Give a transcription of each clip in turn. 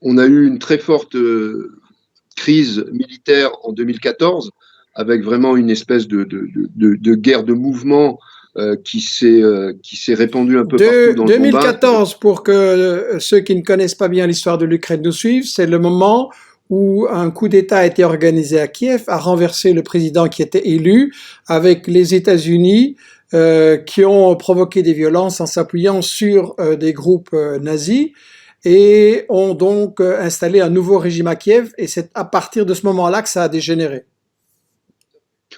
On a eu une très forte crise militaire en 2014, avec vraiment une espèce de guerre de mouvement qui s'est répandue un peu partout dans le Donbass. 2014, pour que ceux qui ne connaissent pas bien l'histoire de l'Ukraine nous suivent, c'est le moment où un coup d'État a été organisé à Kiev, a renversé le président qui était élu, avec les États-Unis qui ont provoqué des violences en s'appuyant sur des groupes nazis et ont donc installé un nouveau régime à Kiev. Et c'est à partir de ce moment-là que ça a dégénéré.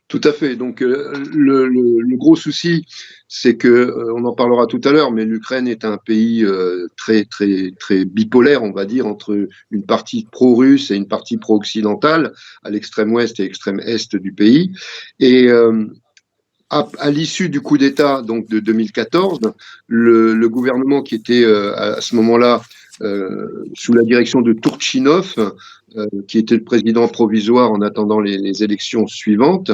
Tout à fait. Donc le gros souci, c'est que on en parlera tout à l'heure, mais l'Ukraine est un pays très bipolaire, on va dire, entre une partie pro-russe et une partie pro-occidentale, à l'extrême ouest et extrême est du pays. Et à l'issue du coup d'État donc de 2014, le gouvernement qui était à ce moment-là sous la direction de Turchinov, qui était le président provisoire en attendant les élections suivantes,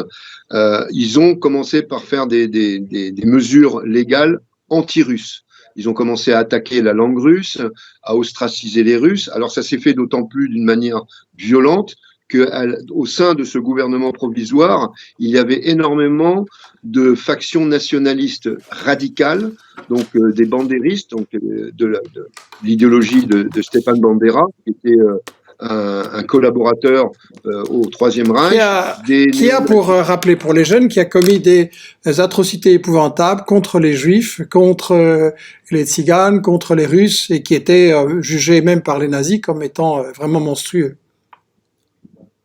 ils ont commencé par faire des mesures légales anti-russes. Ils ont commencé à attaquer la langue russe, à ostraciser les Russes. Alors ça s'est fait d'autant plus d'une manière violente qu'au sein de ce gouvernement provisoire, il y avait énormément de factions nationalistes radicales, donc des bandéristes, donc de l'idéologie de Stepan Bandera, qui était un collaborateur au Troisième Reich. Qui a, pour rappeler pour les jeunes, qui a commis des atrocités épouvantables contre les Juifs, contre les Tziganes, contre les Russes, et qui était jugé même par les nazis comme étant vraiment monstrueux.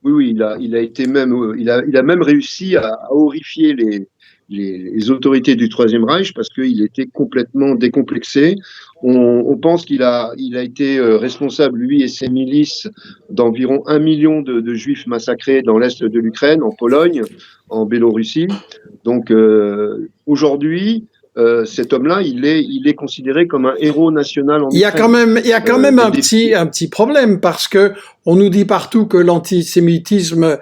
Oui, il a été même, il a même réussi à horrifier les autorités du Troisième Reich parce qu'il était complètement décomplexé. On pense qu'il il a été responsable, lui et ses milices, d'environ 1 million de Juifs massacrés dans l'est de l'Ukraine, en Pologne, en Biélorussie. Donc aujourd'hui, cet homme-là, il est considéré comme un héros national en Ukraine. Il y a quand même un petit problème parce que on nous dit partout que l'antisémitisme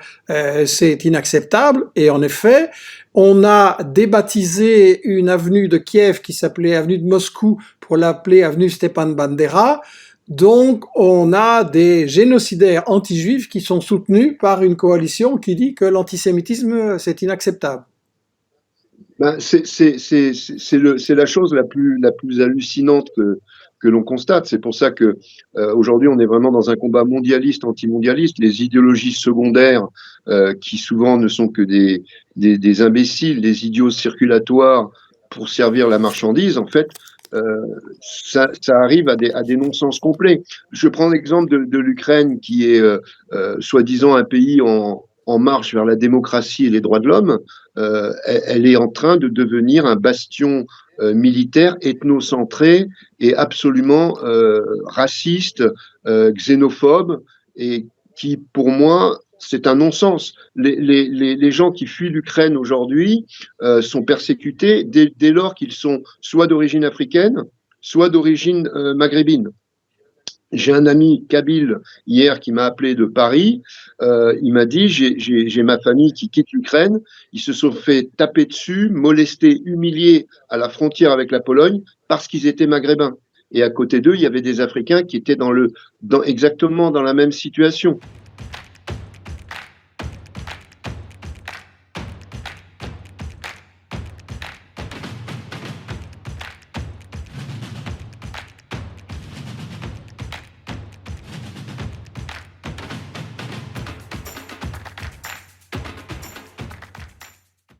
c'est inacceptable et en effet, on a débaptisé une avenue de Kiev qui s'appelait avenue de Moscou pour l'appeler avenue Stepan Bandera. Donc, on a des génocidaires anti-juifs qui sont soutenus par une coalition qui dit que l'antisémitisme c'est inacceptable. Ben, c'est la chose la plus hallucinante que l'on constate. C'est pour ça que aujourd'hui, on est vraiment dans un combat mondialiste, antimondialiste. Les idéologies secondaires, qui souvent ne sont que des imbéciles, des idiots circulatoires pour servir la marchandise, en fait, ça arrive à des non-sens complets. Je prends l'exemple de l'Ukraine, qui est soi-disant un pays en marche vers la démocratie et les droits de l'homme. Elle est en train de devenir un bastion militaire ethnocentré et absolument raciste, xénophobe, et qui, pour moi, c'est un non-sens. Les gens qui fuient l'Ukraine aujourd'hui sont persécutés dès lors qu'ils sont soit d'origine africaine, soit d'origine maghrébine. J'ai un ami kabyle hier qui m'a appelé de Paris. Il m'a dit j'ai ma famille qui quitte l'Ukraine. Ils se sont fait taper dessus, molester, humilier à la frontière avec la Pologne parce qu'ils étaient maghrébins. Et à côté d'eux, il y avait des Africains qui étaient exactement dans la même situation.